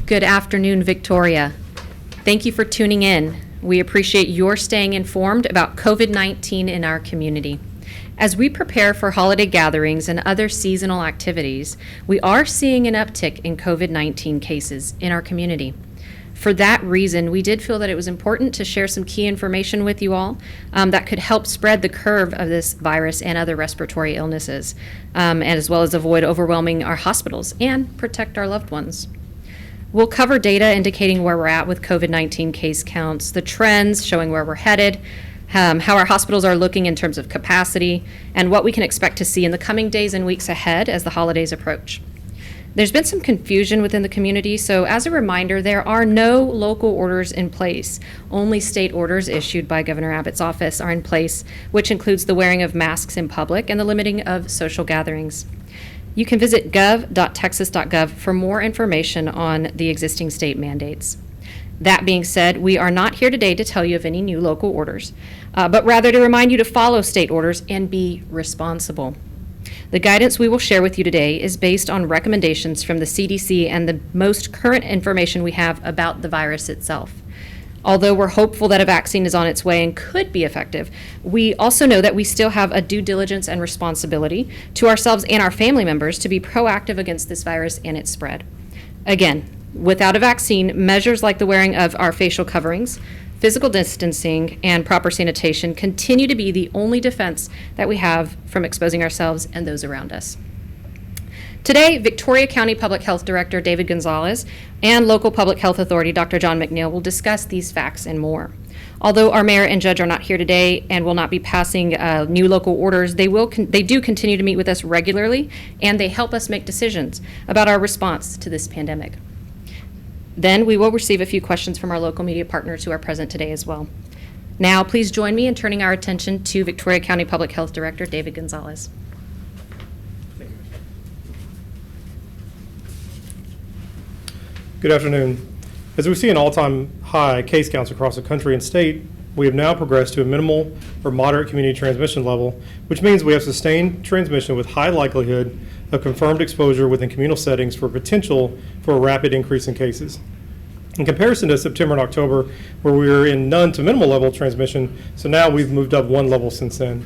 Good afternoon, Victoria. Thank you for tuning in. We appreciate your staying informed about COVID-19 in our community. As we prepare for holiday gatherings and other seasonal activities, we are seeing an uptick in COVID-19 cases in our community. For that reason, we did feel that it was important to share some key information with you all that could help spread the curve of this virus and other respiratory illnesses, and as well as avoid overwhelming our hospitals and protect our loved ones. We'll cover data indicating where we're at with COVID-19 case counts, the trends showing where we're headed, how our hospitals are looking in terms of capacity, and what we can expect to see in the coming days and weeks ahead as the holidays approach. There's been some confusion within the community, so as a reminder, there are no local orders in place. Only state orders issued by Governor Abbott's office are in place, which includes the wearing of masks in public and the limiting of social gatherings. You can visit gov.texas.gov for more information on the existing state mandates. That being said, we are not here today to tell you of any new local orders, but rather to remind you to follow state orders and be responsible. The guidance we will share with you today is based on recommendations from the CDC and the most current information we have about the virus itself. Although we're hopeful that a vaccine is on its way and could be effective, we also know that we still have a due diligence and responsibility to ourselves and our family members to be proactive against this virus and its spread. Again, without a vaccine, measures like the wearing of our facial coverings, physical distancing, and proper sanitation continue to be the only defense that we have from exposing ourselves and those around us. Today, Victoria County Public Health Director David Gonzales and local public health authority Dr. John McNeill will discuss these facts and more. Although our mayor and judge are not here today and will not be passing new local orders, they do continue to meet with us regularly, and they help us make decisions about our response to this pandemic. Then we will receive a few questions from our local media partners who are present today as well. Now, please join me in turning our attention to Victoria County Public Health Director David Gonzales. Good afternoon. As we see an all-time high case counts across the country and state, we have now progressed to a minimal or moderate community transmission level, which means we have sustained transmission with high likelihood of confirmed exposure within communal settings for potential for a rapid increase in cases. In comparison to September and October, where we were in none to minimal level transmission, so now we've moved up one level since then.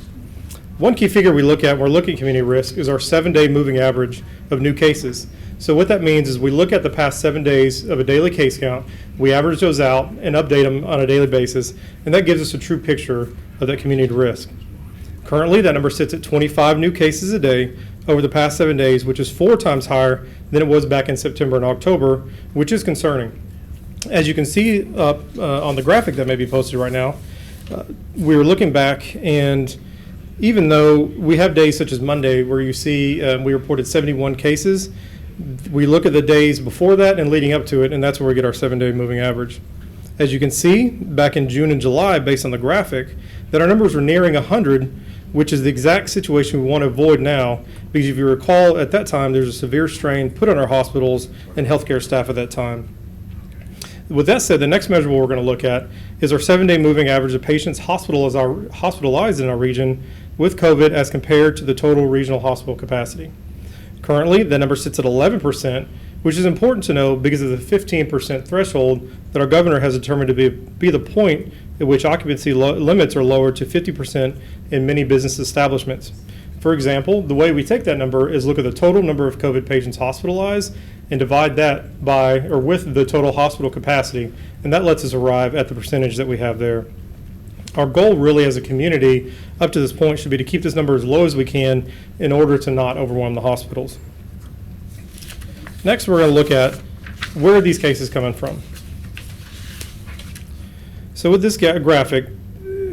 One key figure we look at when we're looking at community risk is our 7-day moving average of new cases. So what that means is we look at the past 7 days of a daily case count, we average those out and update them on a daily basis, and that gives us a true picture of that community risk. Currently, that number sits at 25 new cases a day over the past 7 days, which is 4 times higher than it was back in September and October, which is concerning. As you can see up on the graphic that may be posted right now, we were looking back, and even though we have days such as Monday where you see we reported 71 cases, we look at the days before that and leading up to it, and that's where we get our 7-day moving average. As you can see, back in June and July, based on the graphic, that our numbers were nearing 100, which is the exact situation we want to avoid now, because if you recall, at that time, there's a severe strain put on our hospitals and healthcare staff at that time. With that said, the next measure we're going to look at is our 7-day moving average of patients hospitalized in our region with COVID as compared to the total regional hospital capacity. Currently, the number sits at 11%, which is important to know because of the 15% threshold that our governor has determined to be the point at which occupancy limits are lowered to 50% in many business establishments. For example, the way we take that number is look at the total number of COVID patients hospitalized and divide that by or with the total hospital capacity, and that lets us arrive at the percentage that we have there. Our goal really as a community up to this point should be to keep this number as low as we can in order to not overwhelm the hospitals. Next, we're going to look at where are these cases coming from. So with this graphic,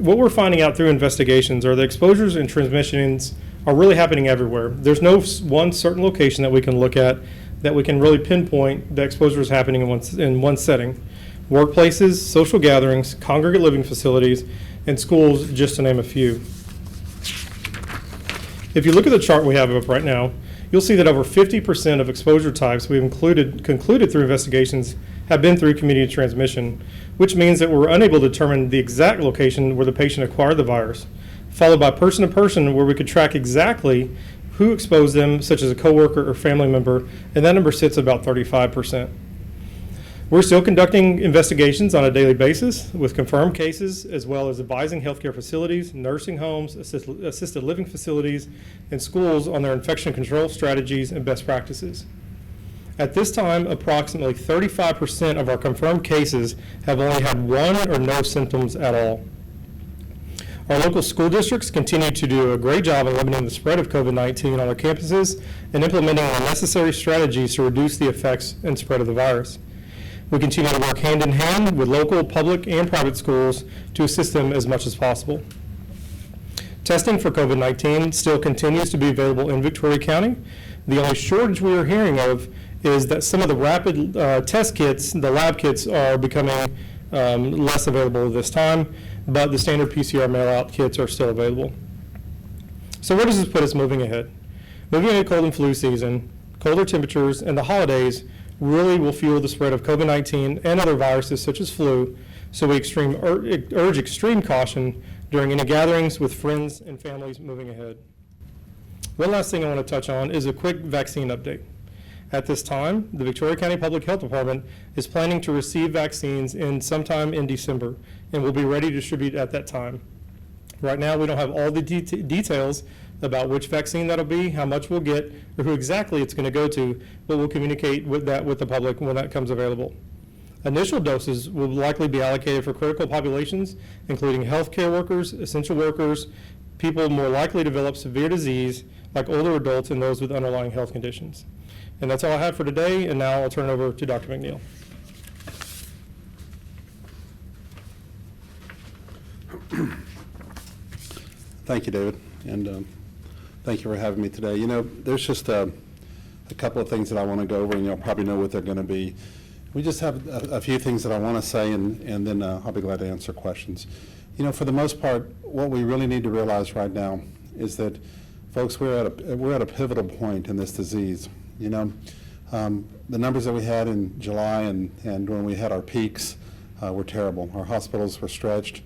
what we're finding out through investigations are the exposures and transmissions are really happening everywhere. There's no one certain location that we can look at that we can really pinpoint the exposure is happening in one setting. Workplaces, social gatherings, congregate living facilities, and schools, just to name a few. If you look at the chart we have up right now, you'll see that over 50% of exposure types we've concluded through investigations have been through community transmission, which means that we're unable to determine the exact location where the patient acquired the virus, followed by person-to-person where we could track exactly who exposed them, such as a coworker or family member, and that number sits about 35%. We're still conducting investigations on a daily basis with confirmed cases, as well as advising healthcare facilities, nursing homes, assisted living facilities, and schools on their infection control strategies and best practices. At this time, approximately 35% of our confirmed cases have only had one or no symptoms at all. Our local school districts continue to do a great job in limiting the spread of COVID-19 on their campuses and implementing the necessary strategies to reduce the effects and spread of the virus. We continue to work hand in hand with local, public, and private schools to assist them as much as possible. Testing for COVID-19 still continues to be available in Victoria County. The only shortage we are hearing of is that some of the rapid test kits, the lab kits, are becoming less available this time, but the standard PCR mail-out kits are still available. So where does this put us moving ahead? Moving into cold and flu season, colder temperatures, and the holidays really will fuel the spread of COVID-19 and other viruses such as flu, so we urge extreme caution during any gatherings with friends and families moving ahead. One last thing I want to touch on is a quick vaccine update. At this time, the Victoria County Public Health Department is planning to receive vaccines sometime in December and will be ready to distribute at that time. Right now, we don't have all the details about which vaccine that'll be, how much we'll get, or who exactly it's going to go to, but we'll communicate with the public when that comes available. Initial doses will likely be allocated for critical populations, including healthcare workers, essential workers, people more likely to develop severe disease, like older adults and those with underlying health conditions. And that's all I have for today, and now I'll turn it over to Dr. McNeill. Thank you, David, and thank you for having me today. You know, there's just a couple of things that I want to go over, and you'll probably know what they're going to be. We just have a few things that I want to say, and then I'll be glad to answer questions. You know, for the most part, what we really need to realize right now is that, folks, we're at a pivotal point in this disease. You know, the numbers that we had in July and when we had our peaks were terrible. Our hospitals were stretched.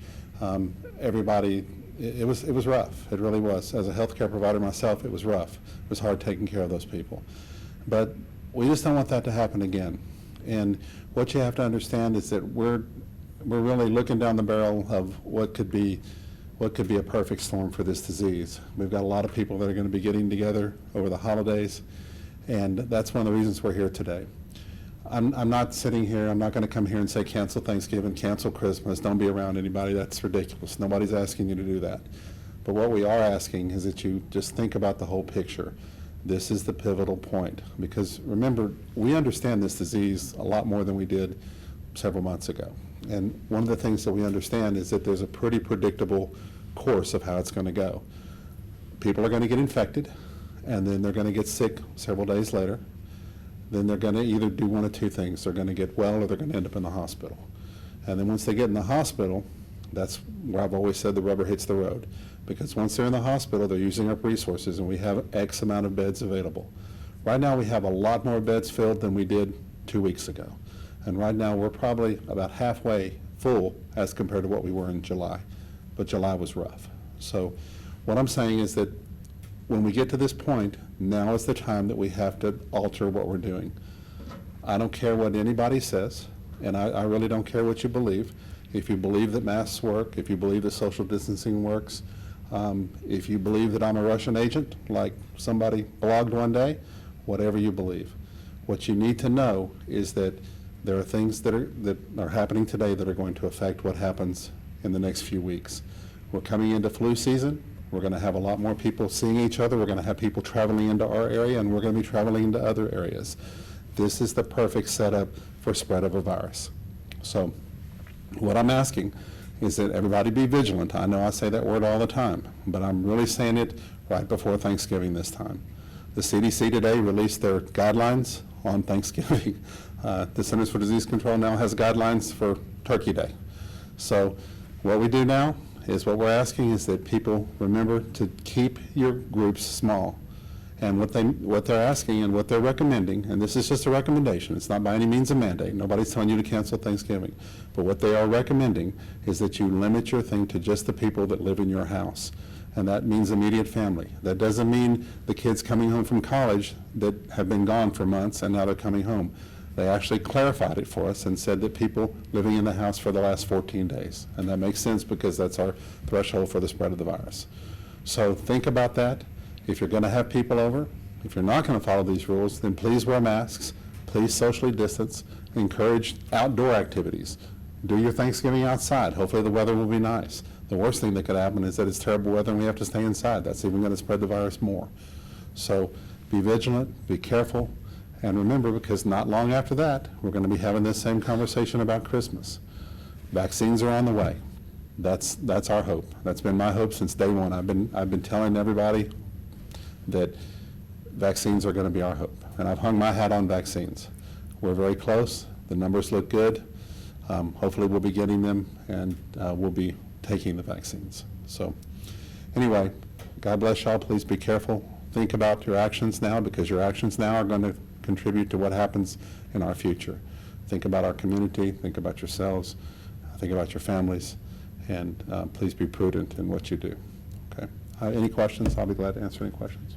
Everybody, it was rough. It really was. As a healthcare provider myself, it was rough. It was hard taking care of those people. But we just don't want that to happen again. And what you have to understand is that we're really looking down the barrel of what could be a perfect storm for this disease. We've got a lot of people that are going to be getting together over the holidays, and that's one of the reasons we're here today. I'm not sitting here, I'm not going to come here and say cancel Thanksgiving, cancel Christmas, don't be around anybody. That's ridiculous. Nobody's asking you to do that. But what we are asking is that you just think about the whole picture. This is the pivotal point, because remember, we understand this disease a lot more than we did several months ago. And one of the things that we understand is that there's a pretty predictable course of how it's going to go. People are going to get infected, and then they're going to get sick several days later. Then they're going to either do one of two things. They're going to get well, or they're going to end up in the hospital. And then once they get in the hospital, that's where I've always said the rubber hits the road. Because once they're in the hospital, they're using up resources, and we have X amount of beds available. Right now, we have a lot more beds filled than we did 2 weeks ago. And right now, we're probably about halfway full as compared to what we were in July. But July was rough. So what I'm saying is that when we get to this point, now is the time that we have to alter what we're doing. I don't care what anybody says, and I really don't care what you believe. If you believe that masks work, if you believe that social distancing works, if you believe that I'm a Russian agent, like somebody blogged one day, whatever you believe. What you need to know is that there are things that are happening today that are going to affect what happens in the next few weeks. We're coming into flu season. We're going to have a lot more people seeing each other. We're going to have people traveling into our area, and we're going to be traveling into other areas. This is the perfect setup for spread of a virus. So what I'm asking is that everybody be vigilant. I know I say that word all the time, but I'm really saying it right before Thanksgiving this time. The CDC today released their guidelines on Thanksgiving. The Centers for Disease Control now has guidelines for Turkey Day. So what we do now is what we're asking is that people remember to keep your groups small. And what they're asking and what they're recommending, and this is just a recommendation, it's not by any means a mandate, nobody's telling you to cancel Thanksgiving, but what they are recommending is that you limit your thing to just the people that live in your house. And that means immediate family. That doesn't mean the kids coming home from college that have been gone for months and now they're coming home. They actually clarified it for us and said that people living in the house for the last 14 days. And that makes sense because that's our threshold for the spread of the virus. So think about that. If you're going to have people over, if you're not going to follow these rules, then please wear masks, please socially distance, encourage outdoor activities. Do your Thanksgiving outside. Hopefully the weather will be nice. The worst thing that could happen is that it's terrible weather and we have to stay inside. That's even going to spread the virus more. So be vigilant, be careful, and remember, because not long after that, we're going to be having this same conversation about Christmas. Vaccines are on the way. That's our hope. That's been my hope since day one. I've been telling everybody that vaccines are going to be our hope, and I've hung my hat on vaccines. We're very close. The numbers look good. Hopefully we'll be getting them, and we'll be taking the vaccines. So anyway, God bless y'all. Please be careful. Think about your actions now, because your actions now are going to contribute to what happens in our future. Think about our community. Think about yourselves. Think about your families. And please be prudent in what you do. Okay. Any questions? I'll be glad to answer any questions.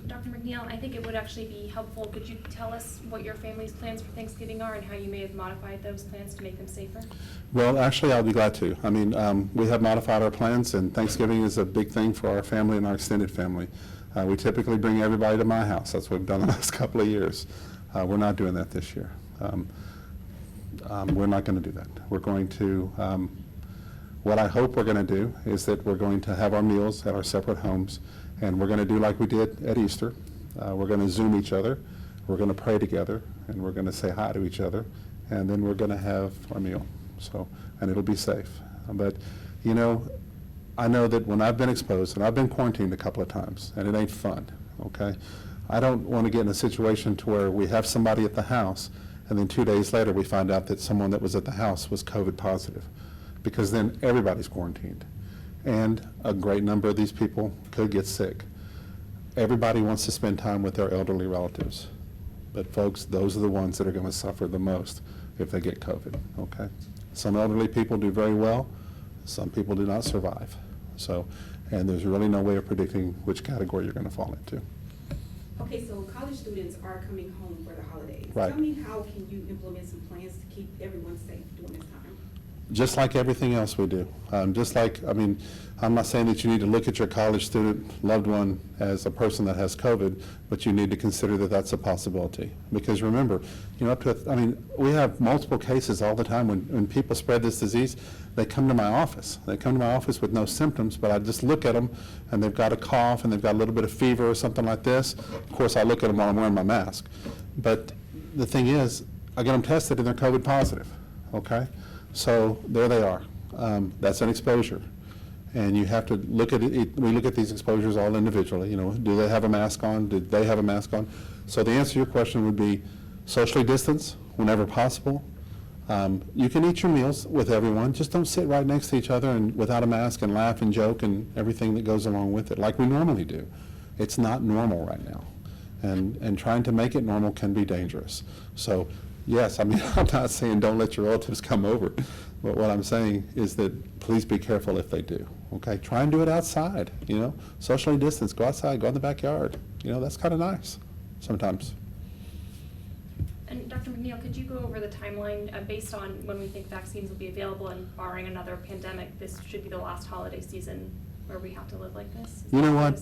Dr. McNeill, I think it would actually be helpful. Could you tell us what your family's plans for Thanksgiving are and how you may have modified those plans to make them safer? Well, actually, I'll be glad to. I mean, we have modified our plans, and Thanksgiving is a big thing for our family and our extended family. We typically bring everybody to my house. That's what we've done the last couple of years. We're not doing that this year. We're not going to do that. We're going to, what I hope we're going to do is that we're going to have our meals at our separate homes, and we're going to do like we did at Easter. We're going to Zoom each other. We're going to pray together, and we're going to say hi to each other, and then we're going to have our meal. So, and it'll be safe. But, you know, I know that when I've been exposed, and I've been quarantined a couple of times, and it ain't fun, okay? I don't want to get in a situation to where we have somebody at the house, and then 2 days later we find out that someone that was at the house was COVID positive, because then everybody's quarantined. And a great number of these people could get sick. Everybody wants to spend time with their elderly relatives. But folks, those are the ones that are going to suffer the most if they get COVID, okay? Some elderly people do very well. Some people do not survive. So, and there's really no way of predicting which category you're going to fall into. Okay, so college students are coming home for the holidays. Right. Tell me, how can you implement some plans to keep everyone safe during this time? Just like everything else we do. Just like, I mean, I'm not saying that you need to look at your college student loved one as a person that has COVID, but you need to consider that that's a possibility. Because remember, you know, we have multiple cases all the time when people spread this disease. They come to my office. They come to my office with no symptoms, but I just look at them, and they've got a cough, and they've got a little bit of fever or something like this. Of course, I look at them while I'm wearing my mask. But the thing is, I get them tested, and they're COVID positive, okay? So there they are. That's an exposure. And you have to look at it. We look at these exposures all individually. You know, do they have a mask on? Did they have a mask on? So the answer to your question would be socially distance whenever possible. You can eat your meals with everyone. Just don't sit right next to each other and without a mask and laugh and joke and everything that goes along with it, like we normally do. It's not normal right now. And trying to make it normal can be dangerous. So yes, I mean, I'm not saying don't let your relatives come over, but what I'm saying is that please be careful if they do, okay? Try and do it outside, you know? Socially distance, go outside, go in the backyard. You know, that's kind of nice sometimes. And Dr. McNeill, could you go over the timeline based on when we think vaccines will be available, and barring another pandemic, this should be the last holiday season where we have to live like this? You know what?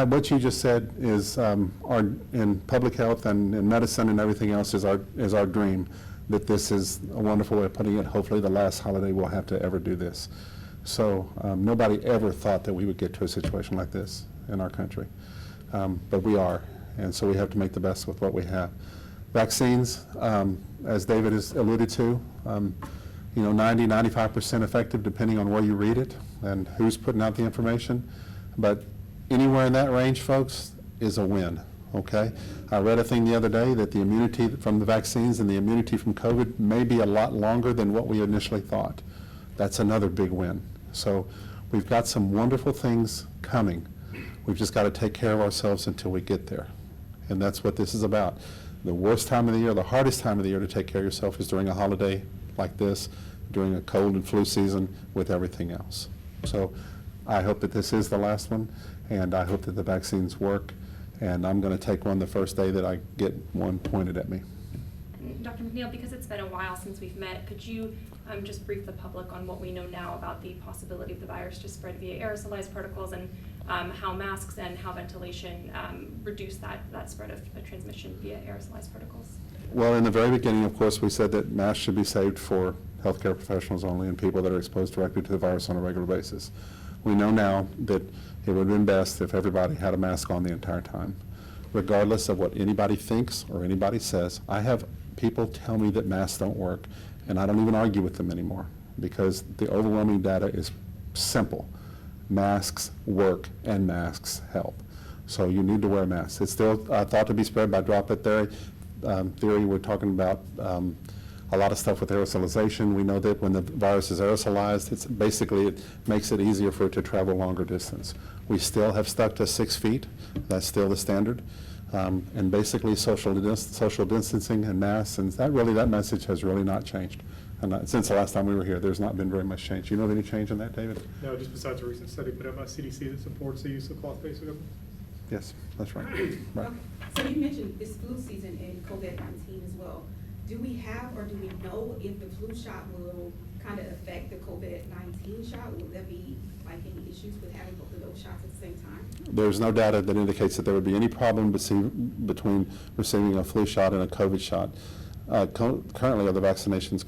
What you just said is in public health and in medicine and everything else is our dream, that this is a wonderful way of putting it. Hopefully the last holiday we'll have to ever do this. So nobody ever thought that we would get to a situation like this in our country. But we are, and so we have to make the best with what we have. Vaccines, as David has alluded to, 90-95% effective depending on where you read it and who's putting out the information. But anywhere in that range, folks, is a win, okay? I read a thing the other day that the immunity from the vaccines and the immunity from COVID may be a lot longer than what we initially thought. That's another big win. So we've got some wonderful things coming. We've just got to take care of ourselves until we get there. And that's what this is about. The worst time of the year, the hardest time of the year to take care of yourself is during a holiday like this, during a cold and flu season with everything else. So I hope that this is the last one, and I hope that the vaccines work, and I'm going to take one the first day that I get one pointed at me. Dr. McNeill, because it's been a while since we've met, could you just brief the public on what we know now about the possibility of the virus to spread via aerosolized particles, and how masks and how ventilation reduce that spread of transmission via aerosolized particles? Well, in the very beginning, of course, we said that masks should be saved for healthcare professionals only and people that are exposed directly to the virus on a regular basis. We know now that it would have been best if everybody had a mask on the entire time. Regardless of what anybody thinks or anybody says, I have people tell me that masks don't work, and I don't even argue with them anymore because the overwhelming data is simple. Masks work and masks help. So you need to wear masks. It's still thought to be spread by droplet theory. We're talking about a lot of stuff with aerosolization. We know that when the virus is aerosolized, it makes it easier for it to travel longer distance. We still have stuck to 6 feet. That's still the standard. And basically social distancing and masks, and that message has really not changed. And since the last time we were here, there's not been very much change. Do you know of any change in that, David? No, just besides a recent study put out by CDC that supports the use of cloth-based equipment. Yes, that's right. Right. Okay. So you mentioned it's flu season and COVID-19 as well. Do we have or do we know if the flu shot will kind of affect the COVID-19 shot? Will there be like any issues with having both of those shots at the same time? There's no data that indicates that there would be any problem between receiving a flu shot and a COVID shot. Currently, other vaccinations,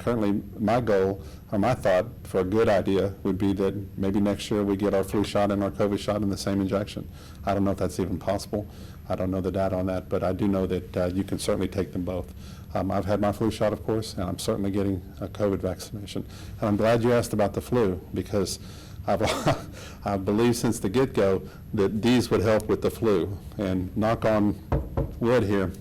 my goal or my thought for a good idea would be that maybe next year we get our flu shot and our COVID shot in the same injection. I don't know if that's even possible. I don't know the data on that, but I do know that you can certainly take them both. I've had my flu shot, of course, and I'm certainly getting a COVID vaccination. And I'm glad you asked about the flu because I believe since the get-go that these would help with the flu. And knock on wood here,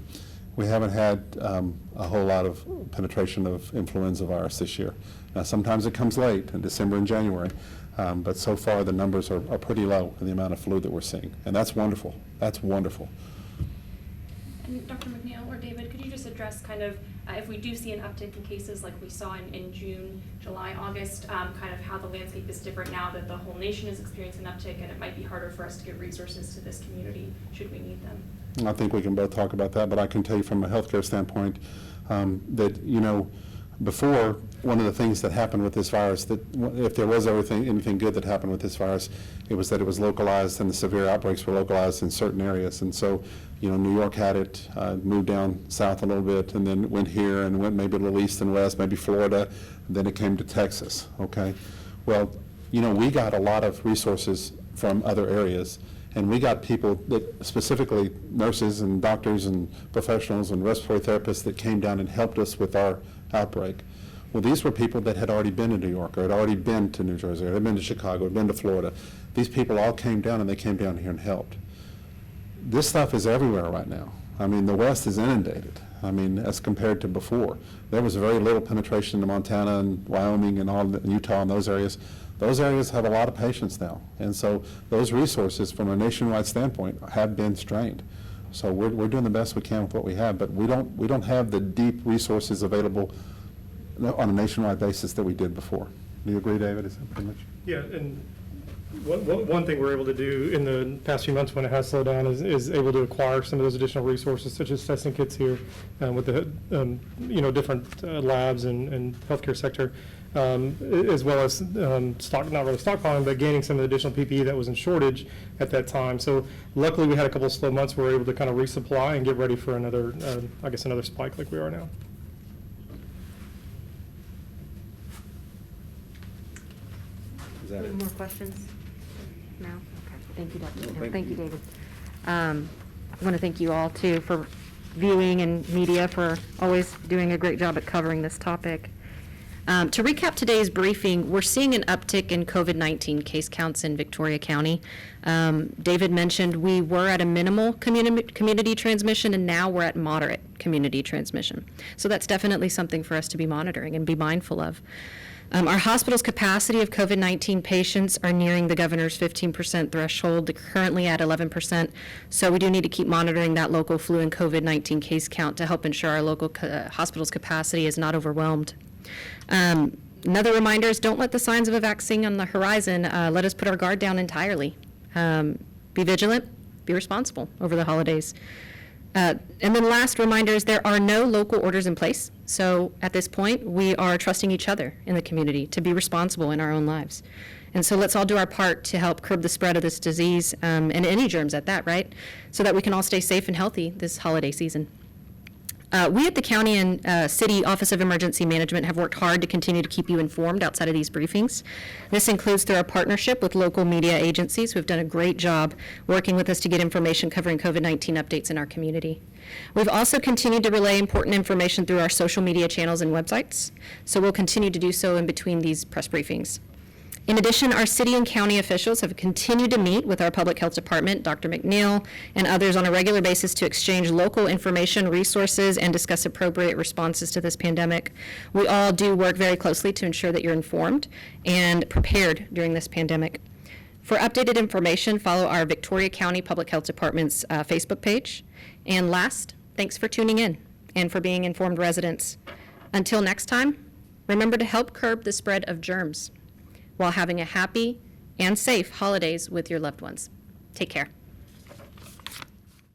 we haven't had a whole lot of penetration of influenza virus this year. Now, sometimes it comes late in December and January, but so far the numbers are pretty low in the amount of flu that we're seeing. And that's wonderful. That's wonderful. And Dr. McNeill or David, could you just address kind of if we do see an uptick in cases like we saw in June, July, August, kind of how the landscape is different now that the whole nation is experiencing an uptick and it might be harder for us to get resources to this community should we need them? I think we can both talk about that, but I can tell you from a healthcare standpoint that, before, one of the things that happened with this virus, that if there was anything good that happened with this virus, it was that it was localized and the severe outbreaks were localized in certain areas. And so, New York had it, moved down south a little bit, and then went here and went maybe a little east and west, maybe Florida, and then it came to Texas, okay? Well, we got a lot of resources from other areas. And we got people that specifically nurses and doctors and professionals and respiratory therapists that came down and helped us with our outbreak. Well, these were people that had already been to New York or had already been to New Jersey or had been to Chicago, had been to Florida. These people all came down and they came down here and helped. This stuff is everywhere right now. I mean, the West is inundated. I mean, as compared to before. There was very little penetration in Montana and Wyoming and Utah and those areas. Those areas have a lot of patients now, and so those resources from a nationwide standpoint have been strained. So we're doing the best we can with what we have, but we don't have the deep resources available on a nationwide basis that we did before. Do you agree, David? Is that pretty much? Yeah, and one thing we're able to do in the past few months when it has slowed down is able to acquire some of those additional resources, such as testing kits here with the different labs and healthcare sector. As well as not really stockpiling, but gaining some of the additional PPE that was in shortage at that time. So luckily we had a couple of slow months where we were able to kind of resupply and get ready for another, another spike like we are now. Is that Any it? more questions? No? Okay. Thank you, Dr. No, Thank you, David. I want to thank you all, too, for viewing and media for always doing a great job at covering this topic. To recap today's briefing, we're seeing an uptick in COVID-19 case counts in Victoria County. David mentioned we were at a minimal community transmission, and now we're at moderate community transmission. So that's definitely something for us to be monitoring and be mindful of. Our hospital's capacity of COVID-19 patients are nearing the governor's 15% threshold. They're currently at 11%. So we do need to keep monitoring that local flu and COVID-19 case count to help ensure our local hospital's capacity is not overwhelmed. Another reminder is don't let the signs of a vaccine on the horizon let us put our guard down entirely. Be vigilant, be responsible over the holidays. And then last reminder is there are no local orders in place. So at this point, we are trusting each other in the community to be responsible in our own lives. And so let's all do our part to help curb the spread of this disease and any germs at that, right? So that we can all stay safe and healthy this holiday season. We at the County and City Office of Emergency Management have worked hard to continue to keep you informed outside of these briefings. This includes through our partnership with local media agencies who have done a great job working with us to get information covering COVID-19 updates in our community. We've also continued to relay important information through our social media channels and websites, so we'll continue to do so in between these press briefings. In addition, our city and county officials have continued to meet with our public health department, Dr. McNeill, and others on a regular basis to exchange local information, resources, and discuss appropriate responses to this pandemic. We all do work very closely to ensure that you're informed and prepared during this pandemic. For updated information, follow our Victoria County Public Health Department's Facebook page. And last, thanks for tuning in and for being informed residents. Until next time, remember to help curb the spread of germs while having a happy and safe holidays with your loved ones. Take care.